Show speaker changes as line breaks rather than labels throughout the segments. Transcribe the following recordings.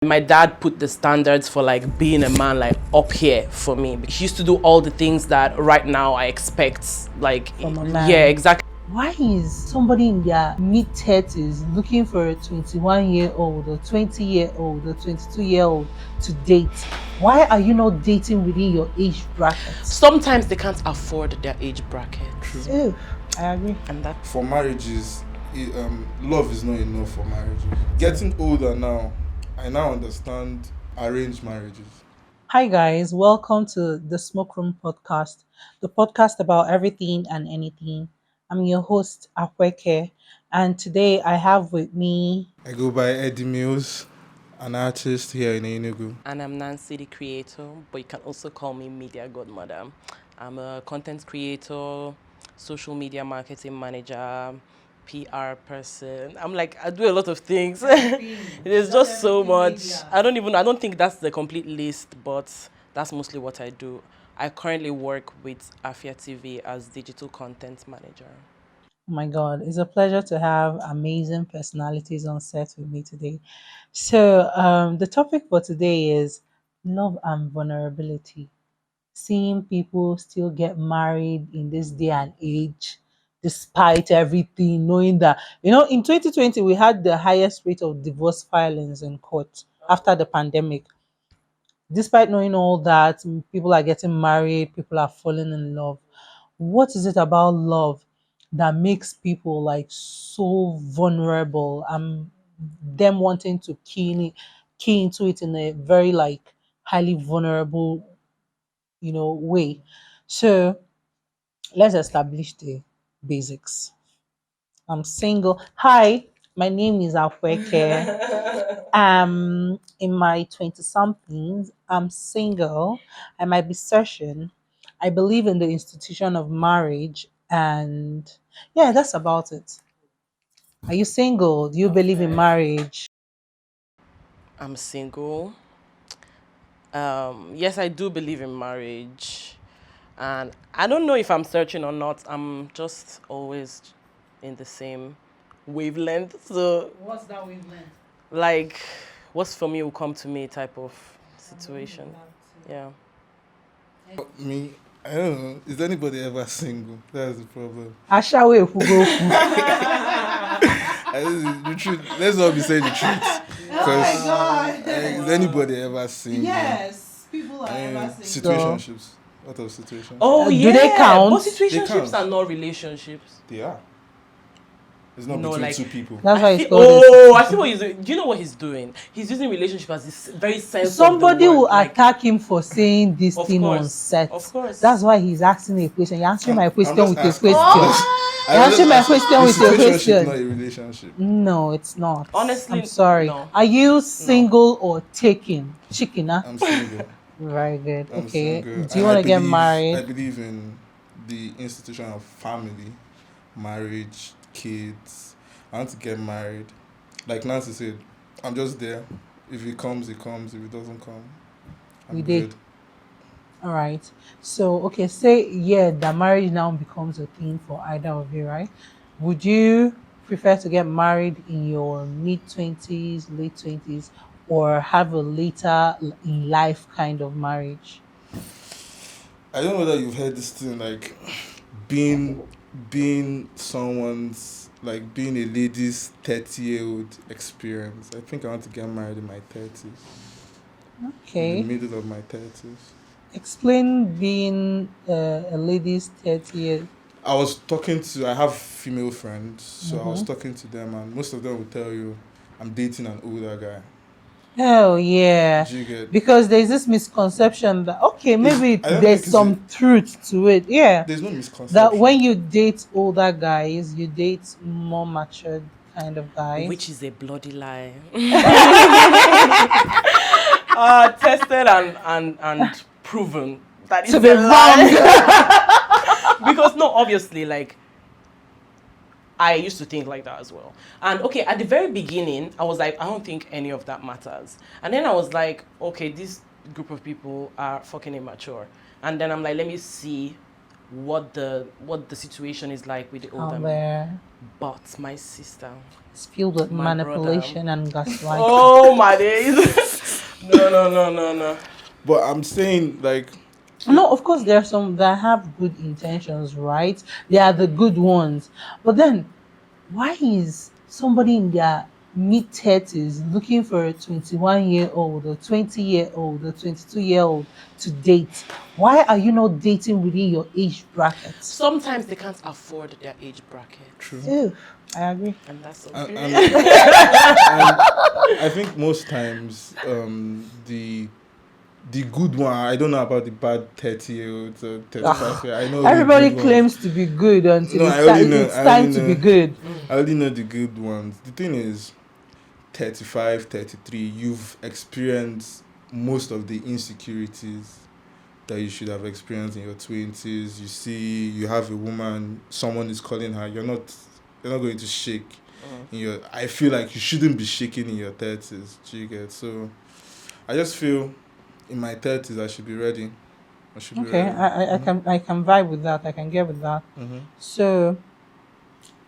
My dad put the standards for like being a man like up here for me. He used to do all the things that right now I expect. Like,
From a man.
yeah, exactly.
Why is somebody in their mid-30s looking for a 21-year-old or 20-year-old or 22-year-old to date? Why are you not dating within your age bracket?
Sometimes they can't afford their age bracket.
True. I agree.
And that
For marriages, love is not enough for marriages. Getting older now, I now understand arranged marriages.
Hi guys, welcome to the Smoke Room Podcast, the podcast about everything and anything. I'm your host, Akweke, and today I have with me.
I go by Eddie Mills, an artist here in Enugu.
And I'm Nancy, the creator, but you can also call me Media Godmother. I'm a content creator, social media marketing manager, PR person. I do a lot of things. There's just so much. I don't think that's the complete list, but that's mostly what I do. I currently work with Afia TV as digital content manager.
Oh my God, it's a pleasure to have amazing personalities on set with me today. So, the topic for today is love and vulnerability. Seeing people still get married in this day and age, despite everything, knowing that, in 2020, we had the highest rate of divorce filings in court after the pandemic. Despite knowing all that, people are getting married, people are falling in love. What is it about love that makes people like so vulnerable and them wanting to key into it in a very like highly vulnerable, way? So let's establish the basics. I'm single. Hi, my name is Afweke. In my 20 somethings. I'm single. I might be searching. I believe in the institution of marriage, and yeah, that's about it. Are you single? Do you believe in marriage?
I'm single. Yes, I do believe in marriage. And I don't know if I'm searching or not. I'm just always in the same wavelength. So,
What's that wavelength?
like, what's for me will come to me type of situation. Yeah.
Me, I don't know. Is anybody ever single? That's the problem.
Ashawe Fugoku.
The truth. Let's not be saying the truth. Because is anybody ever single?
Yes, people are ever single.
Situationships. What of situations?
Oh,
Do
yeah.
they count?
But situationships
count.
are not relationships.
They are. It's not
No,
between
like-
two people.
That's why it's called.
I see what he's doing. Do you know what he's doing? He's using relationship as this very sense
Somebody
of the word.
will attack him for saying this
Of
thing on
course,
set.
of course.
That's why he's asking a question. You're answering my question
just
with a
asking.
question.
I'm
Answer
just
my
asking.
question with your
The situationship,
question.
not a relationship.
No, it's not.
Honestly,
I'm sorry.
no.
Are you single or taking? Chicken, huh?
I'm single.
Very good.
I'm
Okay.
single.
Do you
And
want
I
to get
believe-
married?
I believe in the institution of family, marriage, kids. I want to get married. Like Nancy said, I'm just there. If it comes, it comes. If it doesn't come, I'm
We
good.
did. All right. So, okay, say yeah, that marriage now becomes a thing for either of you, right? Would you prefer to get married in your mid 20s, late 20s, or have a later in life kind of marriage?
I don't know whether you've heard this thing like being someone's like being a lady's 30-year-old experience. I think I want to get married in my 30s. In
Okay.
the middle of my 30s.
Explain being a lady's 30
I have female friends, so I was talking to them, and most of them will tell you I'm dating an older guy.
Oh yeah,
Do you get?
because there's this misconception that okay, maybe
I don't
there's
think it's
some truth to it. Yeah,
There's no misconception.
that when you date older guys, you date more matured kind of guys.
Which is a bloody lie. Tested and proven that is
To be
a
wrong.
lie. Because no, obviously, like I used to think like that as well. And okay, at the very beginning, I was like, I don't think any of that matters. And then I was like, okay, this group of people are fucking immature. And then I'm like, let me see what the situation is like with the older
Out
men.
there,
But my sister,
it's filled with
my brother,
manipulation and gaslighting.
oh my days. No, no, no, no, no.
But I'm saying like,
No, of course, there are some that have good intentions, right? They are the good ones. But then, why is somebody in their mid 30s looking for a 21-year-old or 20-year-old or 22-year-old to date? Why are you not dating within your age bracket?
Sometimes they can't afford their age brackets,
true.
Ew, I agree.
and that's
And,
okay.
and, and I think most times the good one. I don't know about the bad 30-year-olds or 35
Ugh,
year. I know the
everybody
good ones.
claims to be good until
No, I already know.
it's time to be good.
I already know the good ones. The thing is, 35, 33, you've experienced most of the insecurities that you should have experienced in your 20s. You see, you have a woman, someone is calling her. You're not going to shake. I feel like you shouldn't be shaking in your 30s. Do you get? So I just feel in my 30s I should be ready. I should be
Okay,
ready.
I can vibe with that. I can get with that.
Mm-hmm.
So,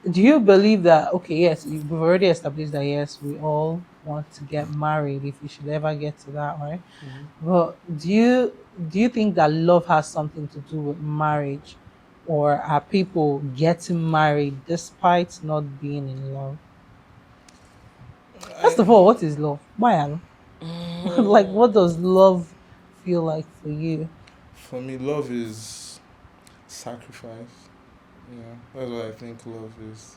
do you believe that? Okay, yes, we've already established that. Yes, we all want to get married if we should ever get to that, right? But do you think that love has something to do with marriage, or are people getting married despite not being in love? First of all, what is love? Why am like what does love feel like for you?
For me, love is sacrifice. Yeah, that's what I think love is.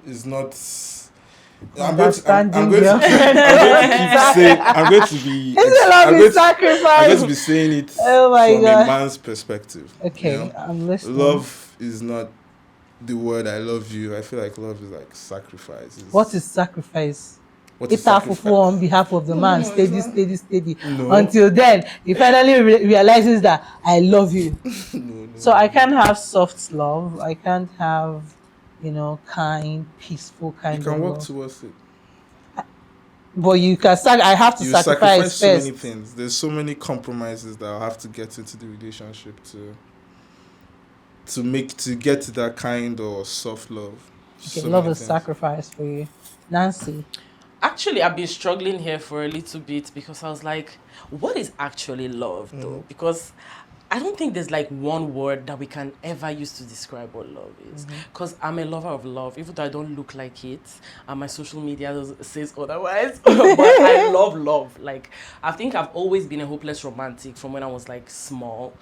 Is not. I'm
Understanding
going to keep.
girlfriend.
I'm going to keep saying. I'm going to be.
Isn't love
I'm
is
going to. I'm going to
sacrifice?
be saying it
Oh my
from a
god.
man's perspective.
Okay, I'm listening.
Love is not the word "I love you." I feel like love is like sacrifice.
What is sacrifice?
What is
It fufu
sacrifice?
on behalf of the man,
No, it's
steady,
not.
steady, steady.
No,
Until then, he finally realizes that I love you.
no, no,
So I
no.
can't have soft love. I can't have, kind, peaceful
You
kind of
can work
love.
towards it.
But I have to
You
sacrifice
sacrifice so many
first.
things. There's so many compromises that I'll have to get into the relationship to get to that kind of soft love.
Okay,
So
love
many
is
things.
sacrifice for you. Nancy.
Actually, I've been struggling here for a little bit because I was like, what is actually love though? Because I don't think there's like one word that we can ever use to describe what love is. Because I'm a lover of love, even though I don't look like it, and my social media says otherwise. But I love love. Like, I think I've always been a hopeless romantic from when I was like small.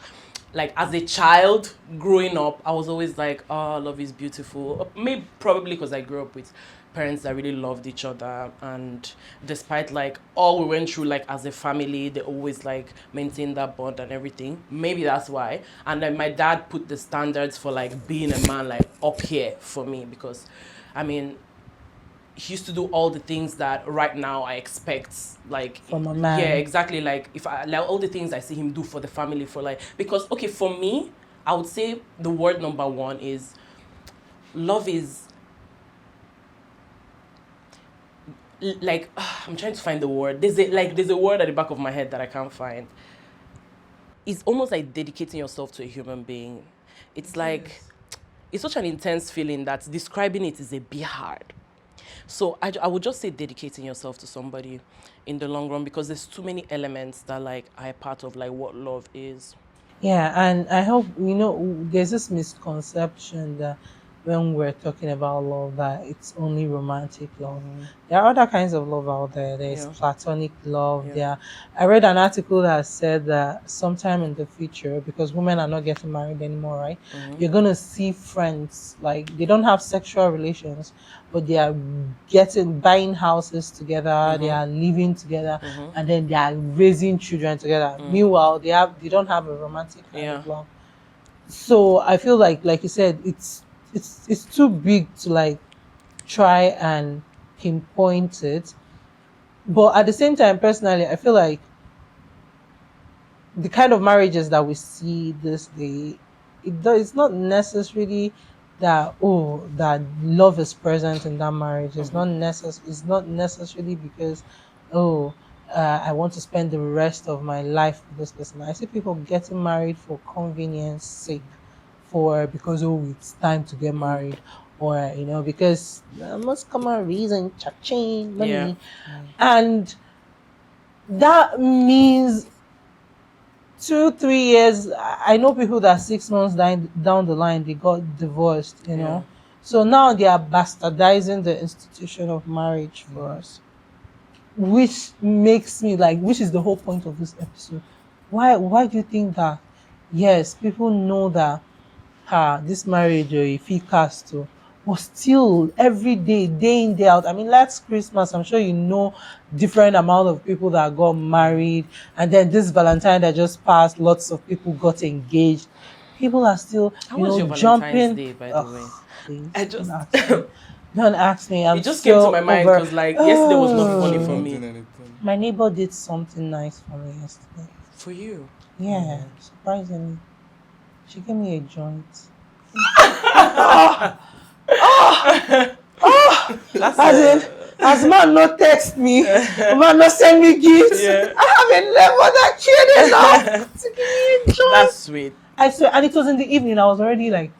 Like as a child growing up, I was always like, oh, love is beautiful. Maybe probably because I grew up with parents that really loved each other, and despite like all we went through like as a family, they always like maintained that bond and everything. Maybe that's why. And then my dad put the standards for like being a man like up here for me, because I mean, he used to do all the things that right now I expect, like,
From a
yeah,
man.
exactly, like if I like all the things I see him do for the family, for like, because okay, for me, I would say the word number one is love is like I'm trying to find the word. There's a word at the back of my head that I can't find. It's almost like dedicating yourself to a human being. It's like it's such an intense feeling that describing it is a bit hard. So I would just say dedicating yourself to somebody in the long run, because there's too many elements that like are a part of like what love is.
Yeah, and I hope there's this misconception that when we're talking about love, that it's only romantic love. There are other kinds of love out there. There's
Yeah.
platonic love.
Yeah.
I read an article that said that sometime in the future, because women are not getting married anymore, right? You're gonna see friends like they don't have sexual relations, but they are getting buying houses together. They are living together, and then they are raising children together. Meanwhile, they don't have a romantic kind
Yeah.
of love. So I feel like you said, it's too big to like try and pinpoint it. But at the same time, personally, I feel like the kind of marriages that we see this day, it's not necessarily that, that love is present in that marriage. It's not necessarily because, oh, I want to spend the rest of my life with this person. I see people getting married for convenience sake, for because oh it's time to get
Mm.
married, or because most common reason cha-ching
Yeah.
money, and that means 2 3 years. I know people that 6 months down the line they got divorced,
Yeah.
so now they are bastardizing the institution of marriage for us, which makes me like, which is the whole point of this episode. Why do you think that? Yes, people know that this marriage or if he cast to, but still every day, day in, day out. I mean, last Christmas, I'm sure different amount of people that got married, and then this Valentine that just passed, lots of people got engaged. People are still,
How was your Valentine's
jumping.
Day, by the
Ugh,
way? I
please don't
just
ask me. Don't ask me.
it
I'm
just came to my
so
mind
over.
because like yesterday was not
She
funny
was
for
Oh,
not
me.
doing anything.
my neighbor did something nice for me yesterday.
For you.
Yeah, surprisingly, she gave me a joint. Oh, oh, oh!
That's
As in, as man not text me, man not send me gifts.
yeah.
I haven't never that kid enough to give me a
That's
joint.
sweet.
I swear, and it was in the evening. I was already like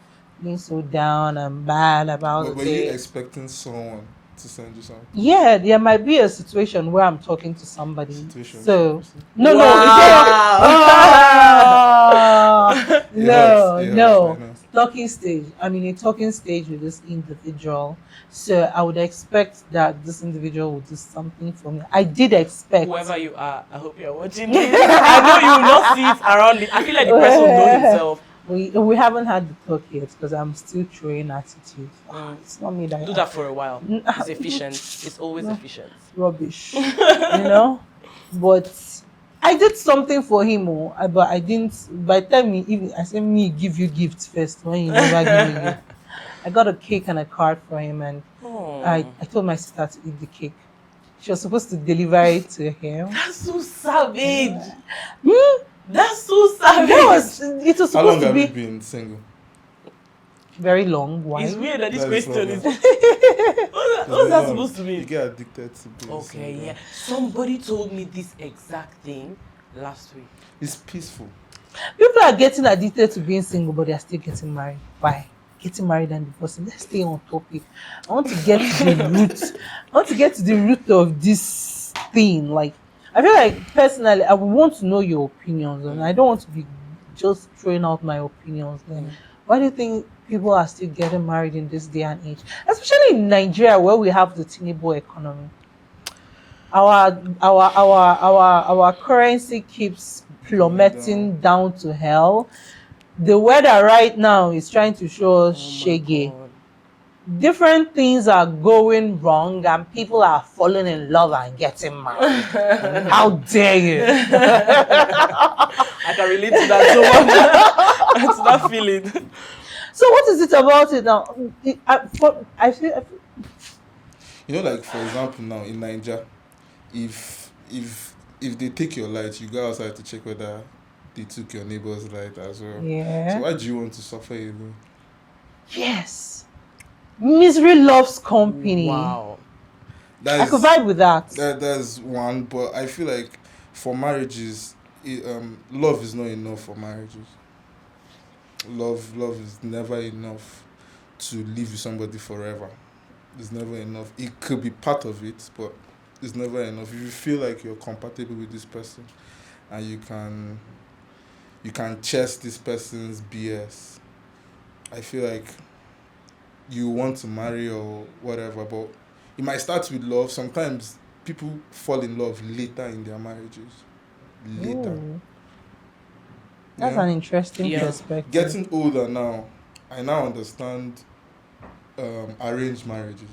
being so down and bad about
But
the
were you
day.
expecting someone to send you something?
Yeah, there might be a situation where I'm talking to somebody.
Situation,
So
obviously.
no, it's not.
Wow.
Oh,
It hurts.
no,
It hurts. I
no.
know.
Talking stage. I'm in a talking stage with this individual. So I would expect that this individual would do something for me. I did expect.
Whoever you are, I hope you're watching this. I know you will not see it around it. I feel like the person will know himself.
We haven't had the talk yet because I'm still throwing attitude.
Mm.
It's not me that
Do that for a while. It's efficient. It's always
No.
efficient.
Rubbish, But I did something for him, but I didn't. By the time even I said me give you gifts first when you never give me gift. I got a cake and a card for him, and I,
Oh,
I told my sister to eat the cake. She was supposed to deliver it to him.
that's so savage.
Hmm?
That's so savage.
It was
How long
supposed to
have you
be
been single?
very long.
It's
Why?
weird that this
That is
question is.
problem.
What's that supposed to
You
mean?
get addicted to being
Okay,
single.
yeah. Somebody told me this exact thing last week.
It's peaceful.
People are getting addicted to being single, but they are still getting married. Why? Getting married and divorcing. Let's stay on topic. I want to get to the root. I want to get to the root of this thing. Like, I feel like personally, I would want to know your opinions, and I don't want to be just throwing out my opinions. Then, why do you think people are still getting married in this day and age, especially in Nigeria, where we have the Tinubu economy? Our currency keeps plummeting down to hell. The weather right now is trying to show us
Oh my
shaggy.
God.
Different things are going wrong and people are falling in love and getting married. How dare you?
I can relate to that so much. To that feeling.
So what is it about it now? I feel
You know, like for example, now in Nigeria, if they take your light, you go outside to check whether they took your neighbor's light as well. So
yeah.
why do you want to suffer alone?
Yes. Misery loves company.
Wow.
I could vibe with that.
That's one, but I feel like for marriages, love is not enough for marriages. Love is never enough to live with somebody forever. It's never enough. It could be part of it, but it's never enough. If you feel like you're compatible with this person and you can chest this person's BS, I feel like you want to marry or whatever, but it might start with love. Sometimes people fall in love later in their marriages. Later.
Ooh. That's
Yeah.
an interesting
Yeah.
perspective.
Getting older now, I now understand arranged marriages.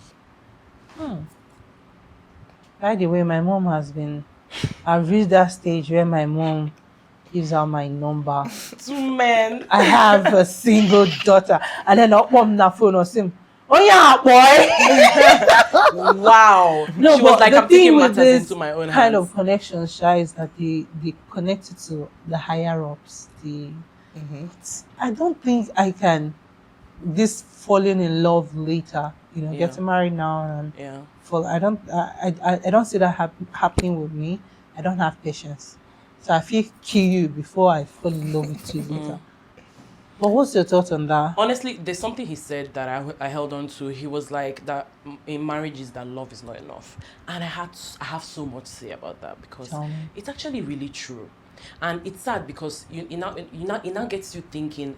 By the way, my mom I've reached that stage where my mom gives out my number.
2 men.
I have a single daughter, and then up on the phone or sim. Oh yeah, boy.
Wow.
No,
She was
but
like,
the
I'm
thing
taking
with
matters
this
into my own
kind
hands.
of connection, Shy, is that they connect it to the higher ups. I don't think I can this falling in love later.
Yeah.
Getting married now and
Yeah.
fall. I don't see that happening with me. I don't have patience, so I feel kill you before I fall in love with you later. But what's your thoughts on that?
Honestly, there's something he said that I held on to. He was like that in marriages that love is not enough, and I have so much to say about that because
Tell me.
it's actually really true, and it's sad because it now gets you thinking,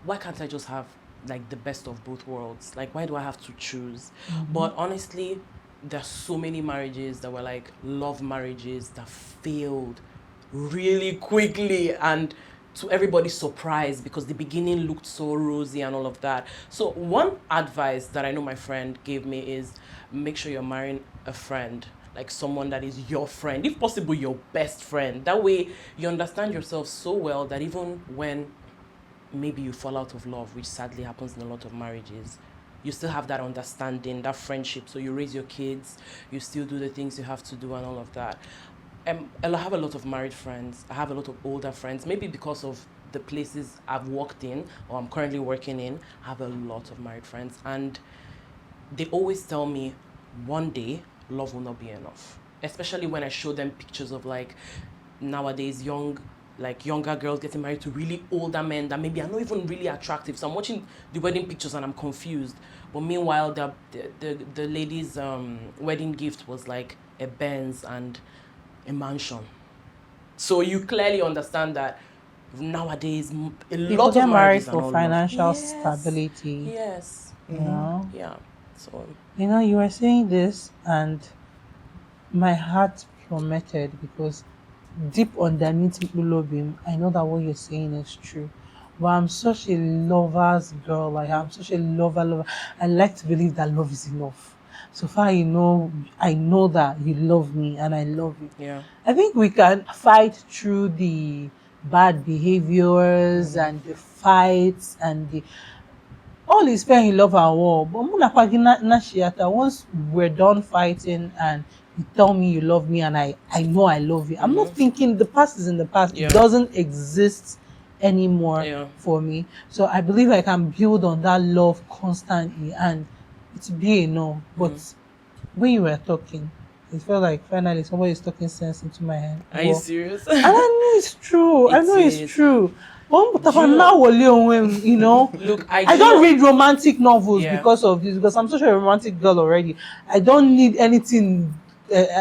why can't I just have like the best of both worlds? Like, why do I have to choose?
Mm-hmm.
But honestly, there's so many marriages that were like love marriages that failed really quickly, and to everybody's surprise, because the beginning looked so rosy and all of that. So one advice that I know my friend gave me is make sure you're marrying a friend, like someone that is your friend, if possible your best friend. That way you understand yourself so well that even when maybe you fall out of love, which sadly happens in a lot of marriages, you still have that understanding, that friendship. So you raise your kids, you still do the things you have to do and all of that. I have a lot of married friends. I have a lot of older friends. Maybe because of the places I've worked in or I'm currently working in, I have a lot of married friends. And they always tell me one day love will not be enough. Especially when I show them pictures of like nowadays younger girls getting married to really older men that maybe are not even really attractive. So I'm watching the wedding pictures and I'm confused. But meanwhile, the lady's wedding gift was like a Benz and a mansion. So you clearly understand that nowadays a
People
lot of
get married
marriages are
for
not love.
financial
Yes,
stability,
yes,
you
Mm-hmm.
know.
yeah. So
You were saying this, and my heart plummeted because deep underneath Ulobim, I know that what you're saying is true. But I'm such a lover's girl. Like I'm such a lover. I like to believe that love is enough. So far, I know that you love me and I love you.
yeah,
I think we can fight through the bad behaviors
Mm-hmm.
and the fights and the all is fair in love and war. But once we're done fighting and you tell me you love me and I know I love you, I'm not thinking the past is in the past. It
yeah,
doesn't exist anymore
yeah.
for me. So I believe I can build on that love constantly and it's be enough. But when you were talking, it felt like finally somebody is talking sense into my head.
Are you
But
serious?
and I know it's true. I
It
know it's
is.
true. But
Do you know? Look,
I
do you
don't
know?
read romantic novels
Yeah.
because of this, because I'm such a romantic girl already. I don't need anything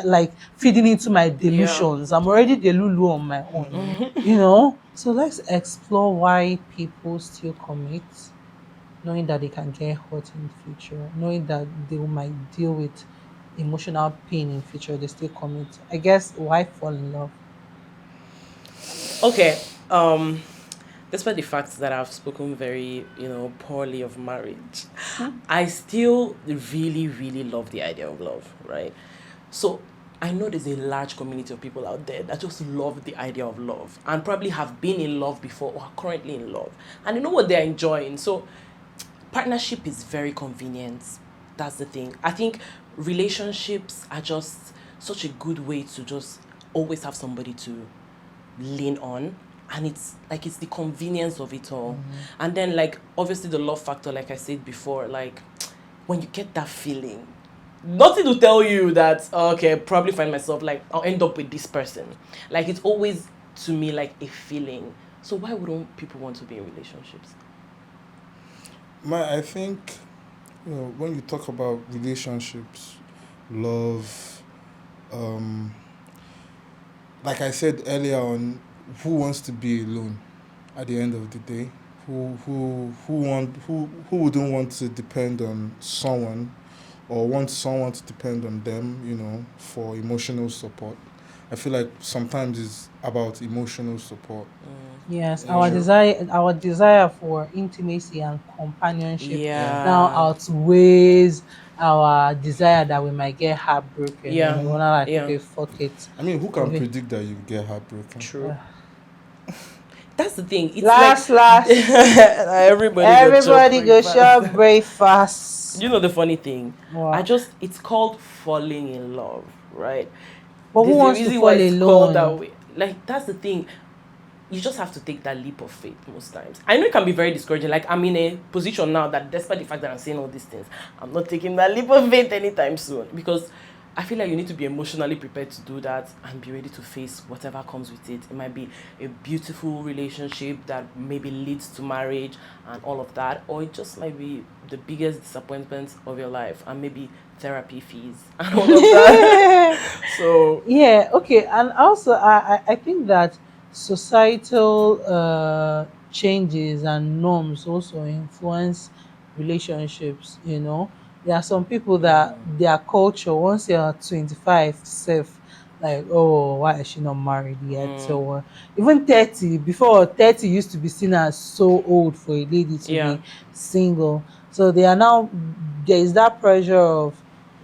like feeding into my
Yeah.
delusions. I'm already delulu on my own. So let's explore why people still commit, knowing that they can get hurt in the future, knowing that they might deal with emotional pain in future, they still commit. I guess why fall in love?
Okay. Despite the fact that I've spoken very, poorly of marriage, I still really, really love the idea of love, right? So I know there's a large community of people out there that just love the idea of love and probably have been in love before or are currently in love. And you know what they're enjoying. So partnership is very convenient. That's the thing. I think relationships are just such a good way to just always have somebody to lean on, and it's the convenience of it all. And then like obviously the love factor, like I said before, like when you get that feeling, nothing to tell you that okay, probably find myself like I'll end up with this person. Like it's always to me like a feeling. So why wouldn't people want to be in relationships?
I think when you talk about relationships, love, um, like I said earlier on, who wants to be alone at the end of the day? Who wouldn't want to depend on someone or want someone to depend on them, for emotional support. I feel like sometimes it's about emotional support.
Yes,
You
our
know,
True.
desire for intimacy and companionship
yeah.
now
Yeah.
outweighs our desire that we might get heartbroken.
Yeah.
We're not like,
Yeah.
okay, fuck it.
I mean, who can
Moving.
predict that you get heartbroken?
True.
Uh,
That's the thing. It's like
last,
everybody got chop
everybody go
breakfast.
shop breakfast.
You know the funny thing?
Wow.
It's called falling in love, right?
But who
There's a
wants to
reason why
fall
it's called that
alone?
way. Like that's the thing. You just have to take that leap of faith most times. I know it can be very discouraging. Like I'm in a position now that despite the fact that I'm saying all these things, I'm not taking that leap of faith anytime soon because I feel like you need to be emotionally prepared to do that and be ready to face whatever comes with it. It might be a beautiful relationship that maybe leads to marriage and all of that, or it just might be the biggest disappointment of your life and maybe therapy fees and all of that. So,
Yeah, okay. And also, I think that societal changes and norms also influence relationships. There are some people that their culture, once you're 25, self, like, oh, why is she not married yet? So, even 30, before 30 used to be seen as so old for a lady to
yeah.
be single. So, they are now, there is that pressure of,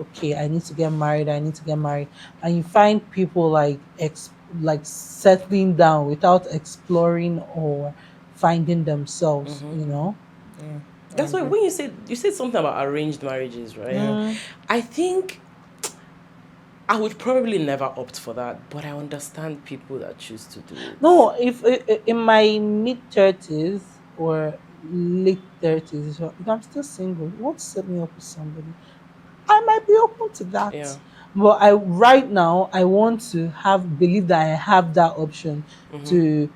okay, I need to get married, I need to get married, and you find people like like settling down without exploring or finding themselves.
Yeah, I
That's why
agree.
when you said something about arranged marriages, right?
Yeah.
Mm.
I think I would probably never opt for that, but I understand people that choose to do it.
No, if in my mid 30s or late 30s, if I'm still single, you want to set me up with somebody, I might be open to that.
Yeah.
But I right now I want to have believe that I have that option to,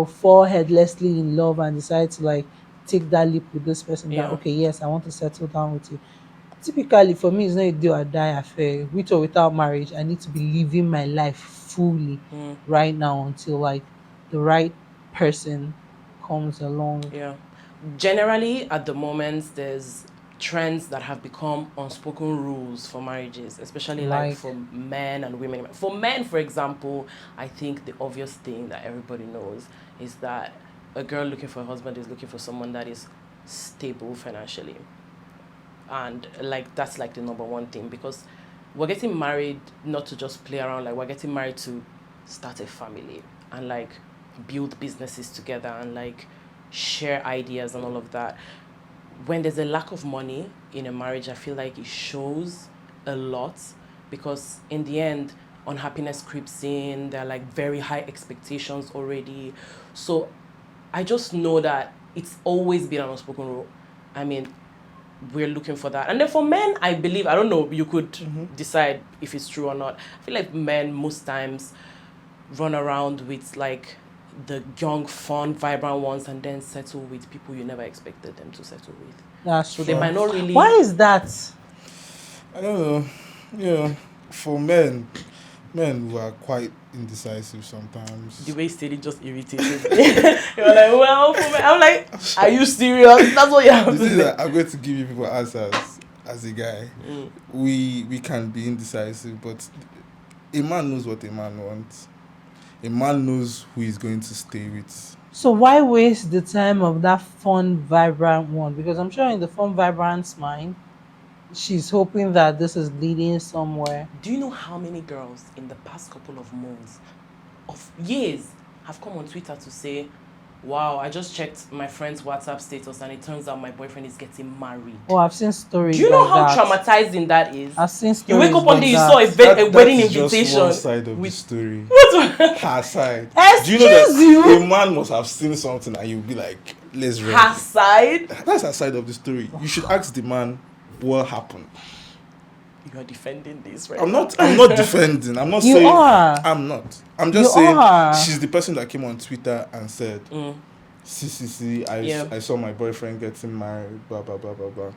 fall headlessly in love and decide to like take that leap with this person, that
Yeah.
okay, yes, I want to settle down with you. Typically for me, it's not a do or die affair. With or without marriage, I need to be living my life fully right now until like the right person comes along.
Yeah. Generally, at the moment, there's trends that have become unspoken rules for marriages, especially like
Like,
for men and women. For men, for example, I think the obvious thing that everybody knows is that a girl looking for a husband is looking for someone that is stable financially. And like that's like the number one thing, because we're getting married not to just play around, like we're getting married to start a family and like build businesses together and like share ideas and all of that. When there's a lack of money in a marriage, I feel like it shows a lot, because in the end, unhappiness creeps in. There are like very high expectations already. So I just know that it's always been an unspoken rule. I mean, we're looking for that. And then for men, I believe, I don't know, you could decide if it's true or not. I feel like men most times run around with like the young, fun, vibrant ones and then settle with people you never expected them to settle with.
that's
So they
true.
might not
Why
really.
is that?
I don't know. For men were quite indecisive sometimes.
The way Steady just irritated me. You're like, well, for me, I'm like, are you serious? That's what you have
The
to
thing is
say.
that I'm going to give you people answers as a guy. We can be indecisive, but a man knows what a man wants. A man knows who he's going to stay with.
So why waste the time of that fun, vibrant one? Because I'm sure in the fun, vibrant's mind, she's hoping that this is leading somewhere.
Do you know how many girls in the past couple of months, of years, have come on Twitter to say, wow, I just checked my friend's WhatsApp status and it turns out my boyfriend is getting married.
Oh, I've seen
Do
stories
you know
like
how
that.
traumatizing that is?
I've seen
You wake
stories
up one
like
day, you saw a,
that.
a wedding
is just
invitation.
one side of the
with
story.
what?
Her side. Do you know
Excuse you?
that a man must have seen something and you'll be like, let's
Her
run.
side.
That's her side of the story. You should ask the man what happened.
You are defending this, right?
I'm not defending. I'm not
You
saying
are.
I'm not. I'm
You
just saying
are.
she's the person that came on Twitter and said, see,
Yeah.
I saw my boyfriend getting married, blah blah blah blah blah.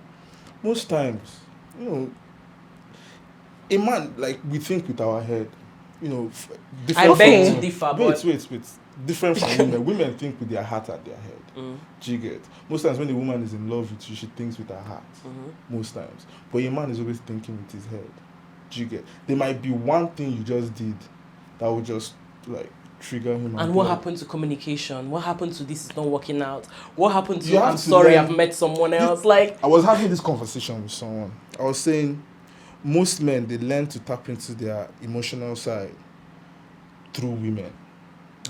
Most times, a man, like, we think with our head,
I
different
beg
Okay.
to differ,
wait,
but
wait. Different from women. Women think with their heart at their head. Do you get? Most times when a woman is in love with you, she thinks with her heart. Most times. But a man is always thinking with his head. Do you get? There might be one thing you just did that would just like trigger him.
and
be
what
like,
happened to communication? What happened to this is not working out? What happened
You
to
have
I'm
to
sorry,
learn-
I've met someone else? Like,
I was having this conversation with someone. I was saying most men, they learn to tap into their emotional side through women.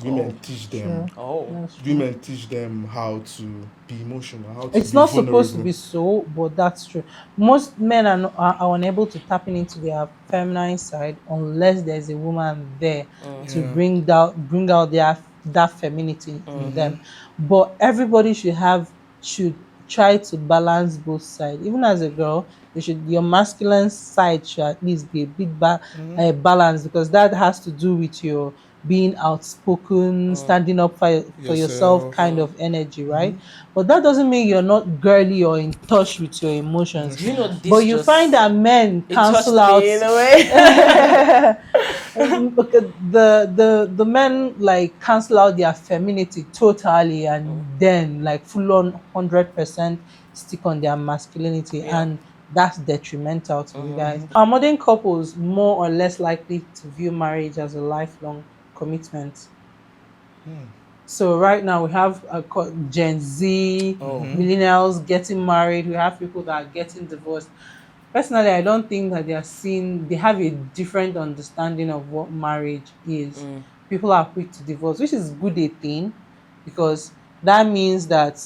Women teach them.
True.
oh,
That's true.
Women teach them how to be emotional, how to
It's
be
not
vulnerable.
supposed to be so, but that's true. Most men are unable to tap into their feminine side unless there's a woman there to
Yeah.
bring out that femininity in them. But everybody should try to balance both sides. Even as a girl, your masculine side should at least be a bit
Mm-hmm.
balanced, because that has to do with your being outspoken, standing up for yourself
Yourself.
kind of energy,
Mm-hmm.
right? But that doesn't mean you're not girly or in touch with your emotions.
Do you know
Emotions.
But
this
you find
just
that men
it touched
cancel out
me in a way.
because the men like cancel out their femininity totally, and then like full on 100% stick on their masculinity,
Yeah.
and that's detrimental to you guys. Are modern couples more or less likely to view marriage as a lifelong commitment? So right now we have Gen Z,
Oh.
millennials getting married. We have people that are getting divorced. Personally, I don't think that they have a different understanding of what marriage is. People are quick to divorce, which is good a thing, because that means that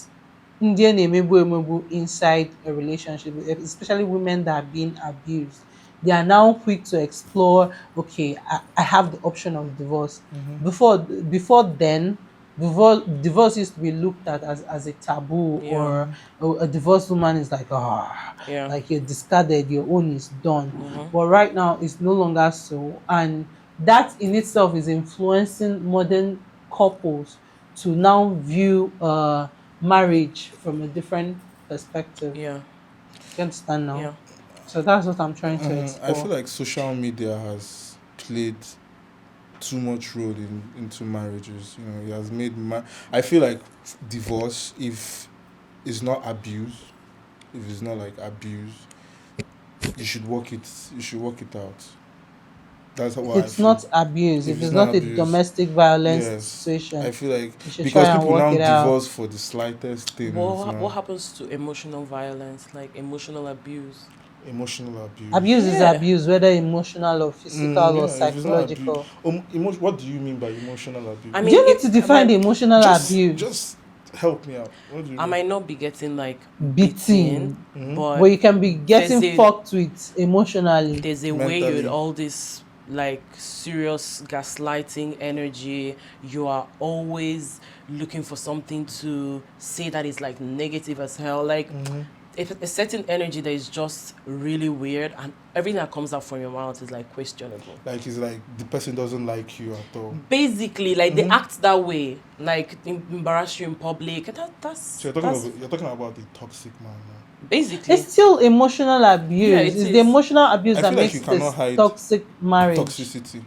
Indian emegbu inside a relationship, especially women that are being abused, they are now quick to explore. Okay, I have the option of divorce. Before then, divorce used to be looked at as a taboo,
Yeah.
or a divorced woman is like, ah,
Yeah.
like you're discarded, your own is done. But right now, it's no longer so, and that in itself is influencing modern couples to now view marriage from a different perspective.
Yeah.
You understand
Yeah.
now? So that's what I'm trying to
I feel
explore.
like social media has played too much role into marriages. You know, it has made I feel like divorce, if it's not abuse, if it's not like abuse, you should work it. You should work it out. That's what I
It's
feel.
not abuse.
If
If
it's
it's
not
not a
abuse,
domestic violence
yes, I
situation,
feel like
you should try
because
and
people
work
now
it out.
divorce for the slightest things.
What happens to emotional violence, like emotional abuse?
Emotional abuse.
Abuse is
Yeah.
abuse, whether emotional or physical or
Yeah, if it's not abuse,
psychological.
what do you mean by emotional abuse?
I
Do
mean,
you need to define the emotional abuse?
Just help me out. What do you
I
mean?
might not be getting like beaten,
Beating,
but
but you can be
there's
getting
a
fucked with emotionally.
there's a way
Mentally.
you'd all this like serious gaslighting energy. You are always looking for something to say that is like negative as hell. Like if a certain energy that is just really weird, and everything that comes out from your mouth is like questionable.
Like it's like the person doesn't like you at all.
Basically, like they act that way, like embarrass you in public. That's
So you're talking about the toxic man now.
basically.
It's still emotional abuse.
Yeah, it
It's the
is.
emotional abuse
I
that
feel like
makes
you
it
cannot
a
hide
toxic marriage.
toxicity.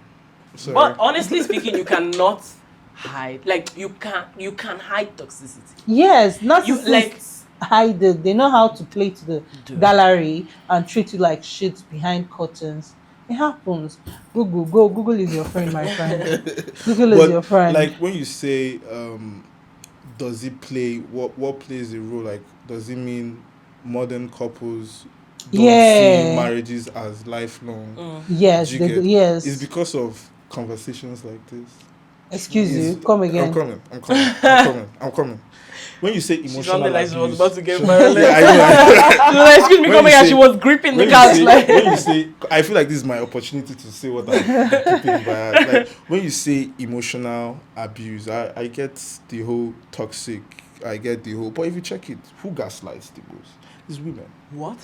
Sorry.
But honestly speaking, you cannot hide. Like you can hide toxicity.
Yes,
You like
narcissists hide it. They know how to play to the
do.
gallery and treat you like shit behind curtains. It happens. Google is your friend, my friend. Google is your
But
friend.
like when you say does it play what plays a role, like does it mean modern couples don't see
Yeah.
marriages as lifelong?
Yes,
Do you get?
yes.
It's because of conversations like this.
Excuse
Is-
you, come again.
I'm coming. When you say
She
emotional
sounded like
abuse,
she was about to get
so-
violent.
Yeah, I know.
She was like, excuse me,
When
coming
you
and
say-
she was gripping the
when you
couch
say-
like
when you say, I feel like this is my opportunity to say what I'm keeping by heart. Like when you say emotional abuse, I get the whole toxic. I get the whole. But if you check it, who gaslights the most? It's women.
what?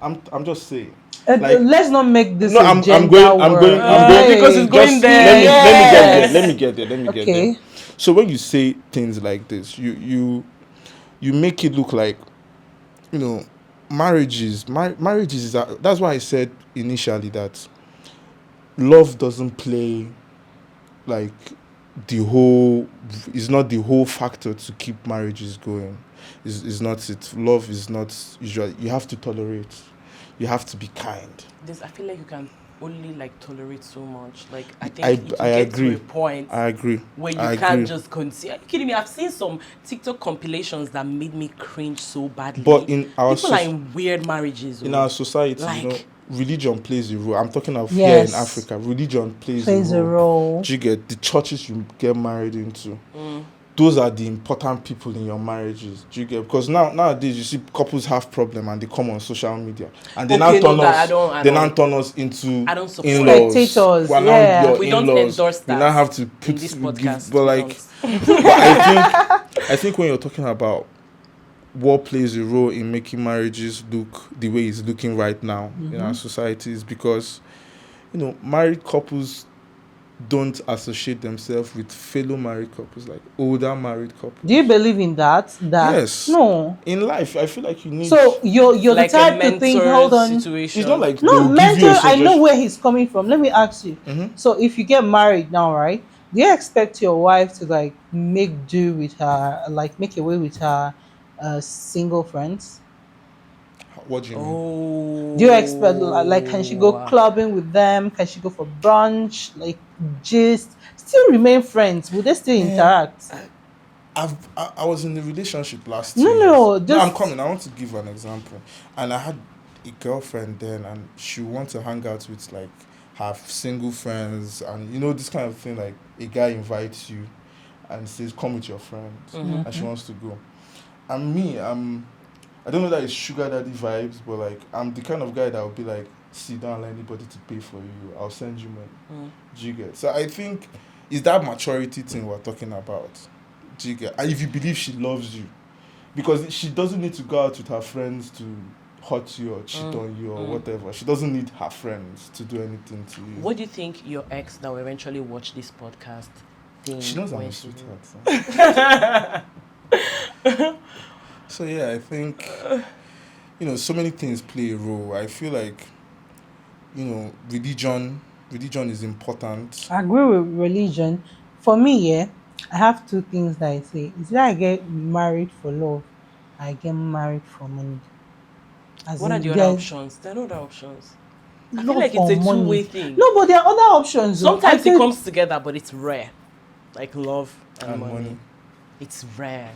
I'm just saying.
Let's not make this
No,
a
I'm
gender
going.
war.
Because it's going
Just
there.
Let me get there. Let me get
Okay.
there. So when you say things like this, you make it look like, you know, marriages. That's why I said initially that love doesn't play like the whole. Is not the whole factor to keep marriages going. Is not it. Love is not usually. You have to tolerate. You have to be kind.
I feel like you can only like tolerate so much. Like I think
I
you can get
agree.
to a point
I agree.
where you
I
can't
agree.
just continue. Are you kidding me? I've seen some TikTok compilations that made me cringe so badly.
But in our
people are in weird marriages.
in
oh.
our society,
Like-
you know, religion plays a role. I'm talking of
Yes.
here in Africa. Religion plays
Plays a role.
Do you get the churches you get married into? Those are the important people in your marriages. Do you get? Because nowadays you see couples have problem and they come on social media and they
Okay,
now
no,
turn
that I
us.
don't-
They now turn us into
I don't support
in-laws.
Spectators,
We're now
yeah.
your
We don't
in-laws.
endorse
We
that
now have to put
in this podcast.
but
we
like,
don't.
but I think when you're talking about what plays a role in making marriages look the way it's looking right now in our societies, because married couples don't associate themselves with fellow married couples, like older married
Do you
couples.
believe in that?
Yes,
No.
in life, I feel like you need.
So you're the
Like a
type to think,
mentor
hold on.
It's not
situation.
like they
No,
will give you a
mentor, I know
suggestion.
where he's coming from. Let me ask you. So if you get married now, right? Do you expect your wife to like make do with her, like make away with her single friends?
What do you mean?
Do you expect like can she go
Oh.
clubbing with them? Can she go for brunch? Like just still remain friends? Will they still
Um,
interact?
I was in a relationship last
No,
2 years.
no,
No, I'm
just
coming. I want to give an example. And I had a girlfriend then, and she wanted to hang out with like her single friends, and this kind of thing. Like a guy invites you and says, "Come with your friends," and she wants to go. And me, I don't know that it's sugar daddy vibes, but like I'm the kind of guy that will be like, "See, don't allow anybody to pay for you. I'll send you money." Do you get? So I think it's that maturity thing we're talking about. Do you get? And if you believe she loves you, because she doesn't need to go out with her friends to hurt you or cheat on you or whatever. She doesn't need her friends to do anything to you.
What do you think your ex that will eventually watch this podcast think
She knows I'm
when
a
she
sweetheart. So yeah, I think so many things play a role. I feel like religion is important.
I agree with religion. For me, yeah, I have two things that I say. Is that I get married for love, I get married for money. As
What are the
in,
other
there's
options? There are no other options. I feel
love
like it's
or
a
money.
two-way thing.
No, but there are other options. Though. I
Sometimes it
feel
comes together, but it's rare. Like love and
And
money.
money.
It's rare.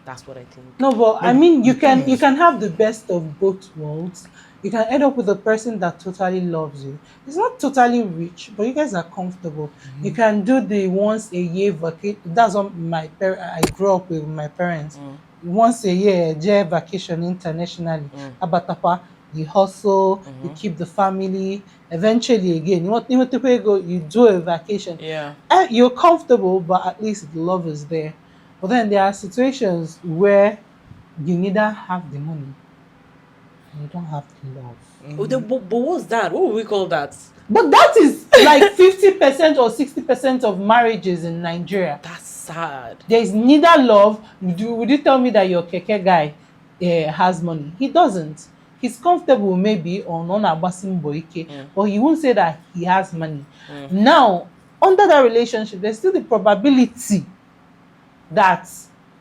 That's what I think.
no, but I
No,
mean,
the thing
you
is,
can have the best of both worlds. You can end up with a person that totally loves you. It's not totally rich, but you guys are comfortable. You can do the once a year vacation. That's what I grew up with my parents. Once a year vacation internationally. Abatapa, you hustle, you keep the family. Eventually, again, you want to go, you do a vacation.
Yeah.
You're comfortable, but at least the love is there. But then there are situations where you neither have the money and you don't have the love.
Oh, but what's that? What would we call that?
But that is like 50% or 60% of marriages in Nigeria.
That's sad.
There is neither love. Would you tell me that your keke guy has money? He doesn't. He's comfortable maybe on Abasim Boike, but he won't say that he has money. Now, under that relationship, there's still the probability that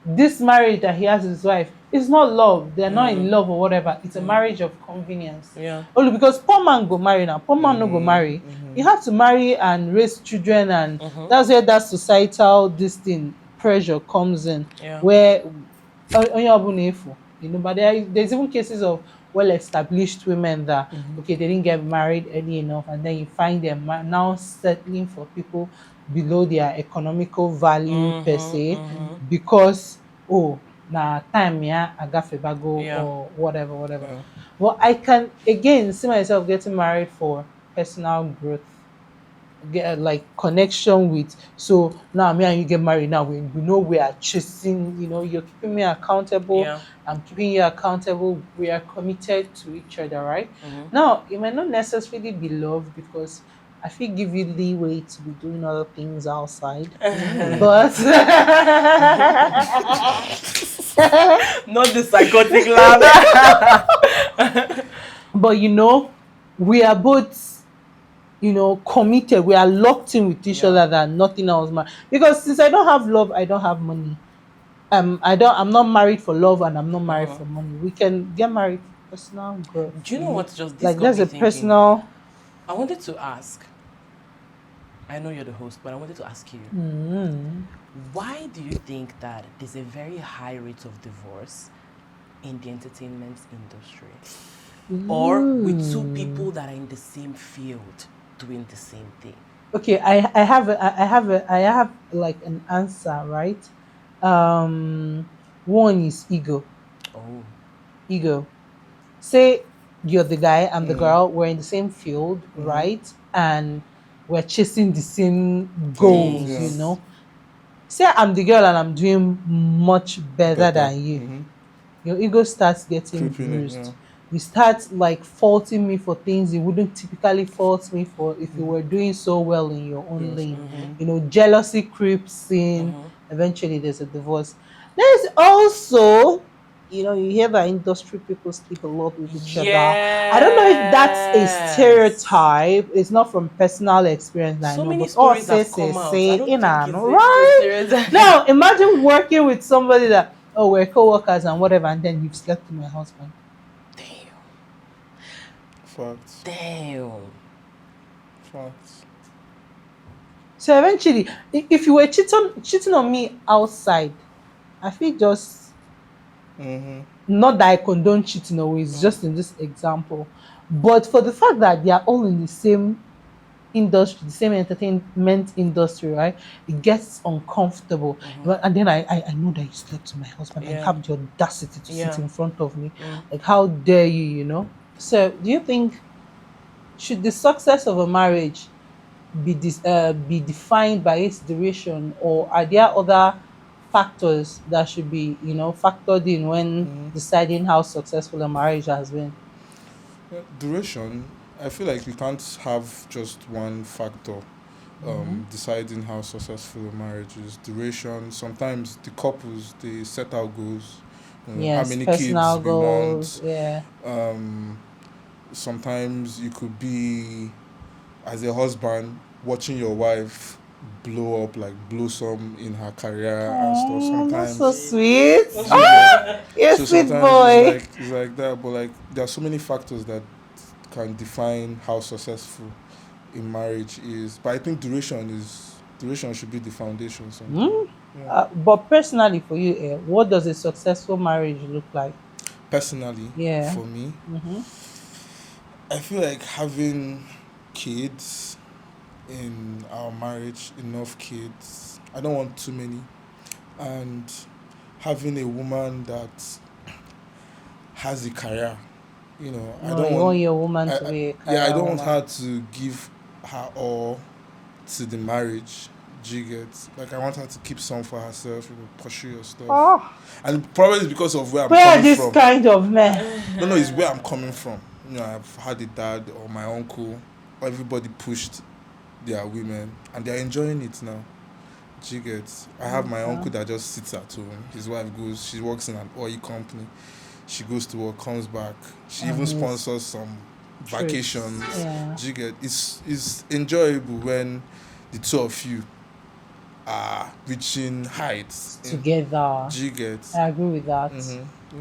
this marriage that he has with his wife is not love. They're not in love or whatever. It's a marriage of convenience.
Yeah.
Only because poor man go marry now. Poor man no go marry. You have to marry and raise children, and that's where that societal this thing pressure comes in.
Yeah.
Where onye ọbụla efu, but there's even cases of well-established women that okay, they didn't get married early enough, and then you find them now settling for people below their economical value per se, because oh na time ya agafebago
Yeah.
or whatever. But I can again see myself getting married for personal growth, get like connection with. So now me and you get married, now we know we are chasing, you're keeping me accountable,
Yeah.
I'm keeping you accountable, we are committed to each other, right? Now it might not necessarily be love, because I feel give you leeway to be doing other things outside. But
Not the psychotic laugh.
but we are both committed, we are locked in with each
Yeah.
other, that nothing else matters. Because since I don't have love, I don't have money. I'm not married for love, and I'm not married for money. We can get married for personal growth.
Do you know what just this
Like
got
there's
me
a
thinking?
personal
I wanted to ask. I know you're the host, but I wanted to ask you. Why do you think that there's a very high rate of divorce in the entertainment industry? Or with two people that are in the same field doing the same thing?
Okay, I have like an answer, right? One is ego.
Oh.
Ego. Say you're the guy, I'm the girl, we're in the same field, right? And we're chasing the same goals,
Yes.
Say I'm the girl and I'm doing much better than you. your ego starts getting
Creeping in, yeah.
bruised. You start like faulting me for things you wouldn't typically fault me for if you were doing so well in your own
Yes.
lane. Jealousy creeps in. Eventually, there's a divorce. There's also, you hear that industry people sleep a lot with each other. I don't know if that's a
Yes.
stereotype. It's not from personal experience that I
So
know,
many
but all
stories
say,
have
say,
come out.
say,
I don't
in
think
and
it's a
right?
stereotype.
Now, imagine working with somebody that, oh, we're co workers and whatever, and then you've slept with my husband.
Damn.
Facts.
Damn.
Facts.
So eventually, if you were cheating on me outside, I feel just
Mm-hmm.
not that I condone cheating always, just in this example, but for the fact that they are all in the same industry, the same entertainment industry, right? It gets uncomfortable. And then I know that you slept with my husband and you
Yeah.
have the audacity to sit
Yeah.
in front of me. Like, how dare you? So, do you think should the success of a marriage be defined by its duration, or are there other factors that should be factored in when deciding how successful a marriage has been?
Yeah, duration. I feel like you can't have just one factor deciding how successful a marriage is. Duration. Sometimes the couples they set out goals. How
Yes,
many kids
personal
we
goals.
want.
Yeah.
Um, Sometimes you could be as a husband watching your wife blow up, like blossom in her career and stuff.
Oh, that's so
Sometimes
sweet.
you get.
You're a
So
sweet
sometimes it's
boy.
like that, but like there are so many factors that can define how successful in marriage is. But I think duration should be the foundation sometimes.
Hmm?
Yeah.
But personally, for you, what does a successful marriage look like?
Personally,
Yeah.
for me,
Mm-hmm.
I feel like having kids in our marriage, enough kids. I don't want too many. And having a woman that has a career. I
No,
don't
you want
want
your woman to
I
be a
yeah, I
career
don't want
woman.
her to give her all to the marriage. Do you get? Like I want her to keep some for herself, pursue your stuff.
Oh,
And probably it's because of where I'm
where are
coming
this
from.
kind of men?
No, it's where I'm coming from. I've had a dad or my uncle. Everybody pushed their women and they're enjoying it now. Do you get? I have my uncle
Okay.
that just sits at home. His wife goes, she works in an oil company. She goes to work, comes back. She even
And his
sponsors some
trips.
vacations.
Yeah.
Do you get? It's enjoyable when the two of you are reaching heights.
Together.
Do you get?
I agree with that.
Yeah.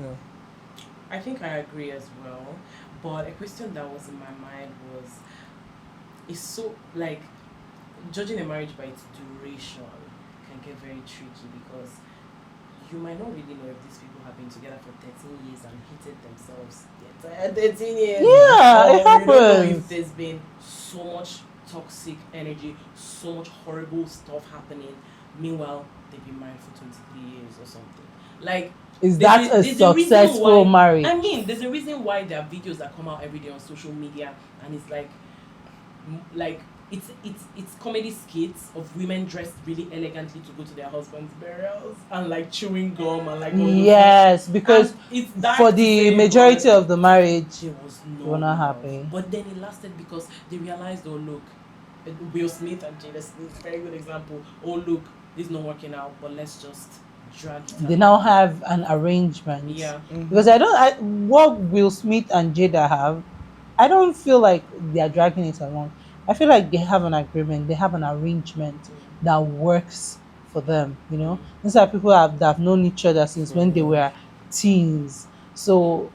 I think I agree as well. But a question that was in my mind was, it's so like judging a marriage by its duration can get very tricky because you might not really know if these people have been together for 13 years and hated themselves the entire 13 years.
Yeah, it
Or you don't know if
happens.
there's been so much toxic energy, so much horrible stuff happening. Meanwhile, they've been married for 23 years or something. Like,
Is that a
there's a reason
successful
why. I
marriage?
mean, there's a reason why there are videos that come out every day on social media, and it's like it's comedy skits of women dressed really elegantly to go to their husbands' burials and like chewing gum and like all those things.
Yes, because
And it's
for
dark to
the
say, but
majority of the marriage,
there was
they were
no
not
love.
happy.
But then it lasted because they realized, oh look, Will Smith and Jada Smith, very good example. Oh look, this is not working out, but let's just drag it
They now
along.
have an arrangement.
Yeah.
Because what Will Smith and Jada have, I don't feel like they are dragging it along. I feel like they have an agreement, they have an arrangement that works for them. These are people that have known each other since when they
Forever.
were teens. So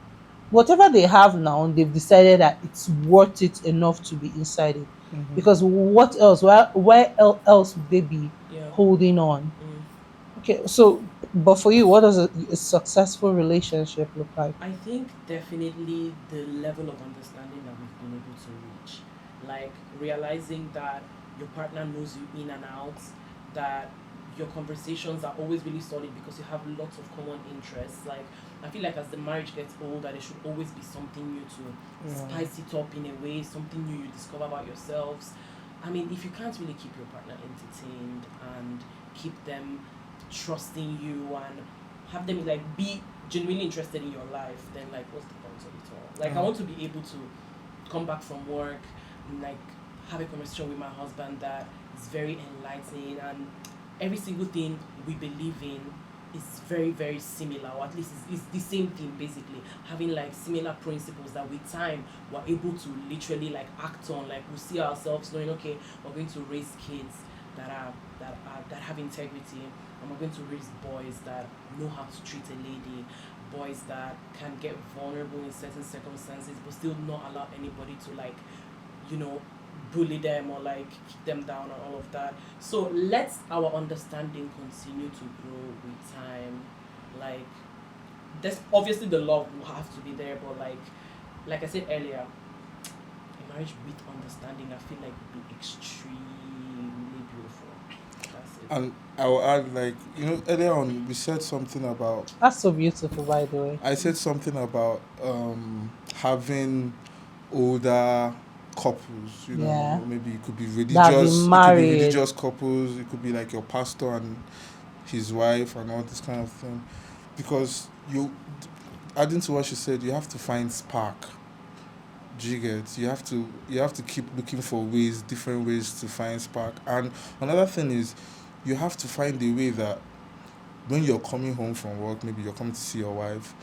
whatever they have now, they've decided that it's worth it enough to be inside it. Because what else? Else would they be
Yeah.
holding on? Okay, so but for you, what does a successful relationship look like?
I think definitely the level of understanding that we've been able to reach. Like realizing that your partner knows you in and out, that your conversations are always really solid because you have lots of common interests. Like I feel like as the marriage gets older, there should always be something new to spice it up in a way, something new you discover about yourselves. I mean, if you can't really keep your partner entertained and keep them trusting you and have them like be genuinely interested in your life, then like what's the point of it all? Like I want to be able to come back from work and like have a conversation with my husband that is very enlightening, and every single thing we believe in is very very similar, or at least it's the same thing, basically having like similar principles that with time we're able to literally like act on. Like we see ourselves knowing, okay, we're going to raise kids that have integrity, and we're going to raise boys that know how to treat a lady, boys that can get vulnerable in certain circumstances but still not allow anybody to like, you know, bully them or like kick them down and all of that. So let our understanding continue to grow with time. Like there's obviously the love will have to be there, but like I said earlier, a marriage with understanding I feel like would be extremely beautiful. That's it.
And I will add, like, earlier on we said something about.
That's so beautiful, by the way.
I said something about having older couples.
Yeah.
Maybe it could be
That have
religious.
been
It could be
married.
religious couples. It could be like your pastor and his wife and all this kind of thing, because adding to what she said, you have to find spark. Do you get? You have to keep looking for ways, different ways to find spark. And another thing is, you have to find a way that when you're coming home from work, maybe you're coming to see your wife,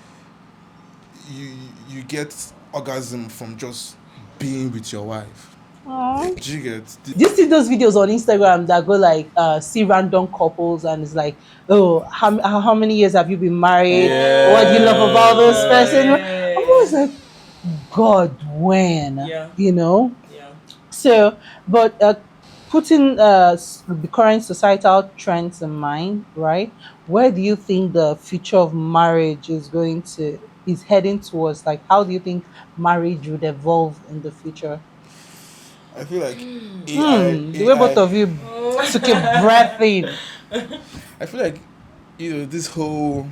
you you get orgasm from just being with your wife.
Aww.
Do you get?
Do you see those videos on Instagram that go like see random couples and it's like, oh, how many years have you been married? What do you love about this person? I'm always like, God, when?
Yeah.
You know?
Yeah.
So, but putting the current societal trends in mind, right? Where do you think the future of marriage is heading towards? Like, how do you think marriage would evolve in the future?
I feel like AI,
The way both
AI.
of you took a breath in.
I feel like this whole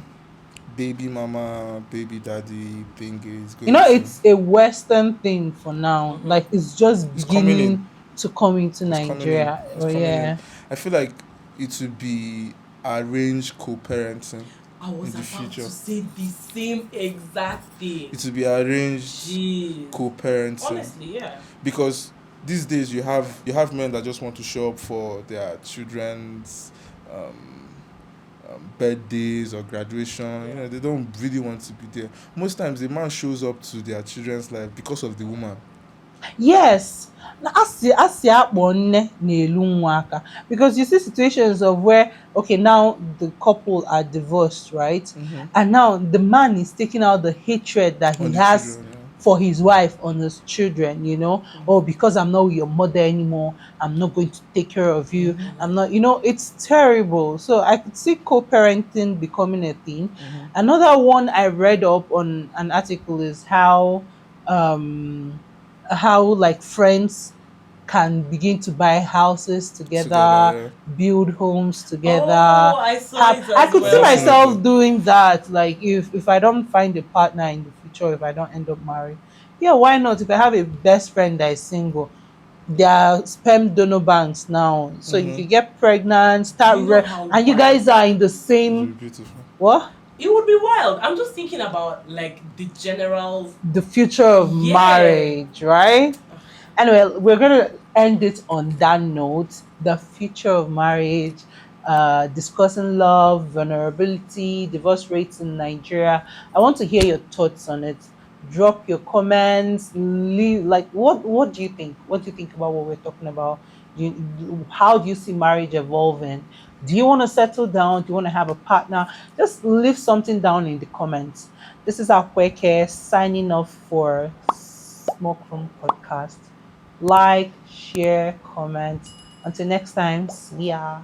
baby mama, baby daddy thing is
You
going
know,
to.
it's a Western thing for now.
Mm-hmm.
Like, it's just
It's coming in.
beginning to come into
It's coming in.
Nigeria.
It's
Oh,
coming in.
yeah.
I feel like it would be arranged co-parenting
I was
in the
about to
future.
say the same exact thing.
It would be arranged
Jeez.
co-parenting,
Honestly, yeah.
because these days you have men that just want to show up for their children's um, birthdays or graduation.
Yeah.
They don't really want to be there. Most times, the man shows up to their children's life because of the woman.
Yes. Na asị akpọ nne na-elu nwa aka, because you see situations of where, okay, now the couple are divorced, right? And now the man is taking out the hatred that
On
he
the
has
children, yeah.
for his wife on his children, oh, because I'm not your mother anymore, I'm not going to take care of you. I'm not, it's terrible. So I could see co-parenting becoming a thing. Another one I read up on an article is um like friends can begin to buy houses together,
Together,
build homes together.
Oh, I saw it
I
as
could see
well.
myself
Definitely.
doing that. Like if I don't find a partner in the future, if I don't end up married, yeah, why not? If I have a best friend that is single, there are sperm donor banks now, so you
Mm-hmm.
can get pregnant,
Do you know how
and you
wild?
guys are in the
It would
same
be beautiful.
what
It would be wild. I'm just thinking about like the general.
the future of
Yeah.
marriage, right? Anyway, we're going to end it on that note, the future of marriage, discussing love, vulnerability, divorce rates in Nigeria. I want to hear your thoughts on it. Drop your comments. Leave, like, what do you think? What do you think about what we're talking about? How do you see marriage evolving? Do you want to settle down? Do you want to have a partner? Just leave something down in the comments. This is our Kweke signing off for Smoke Room Podcast. Like, share, comment. Until next time, see ya.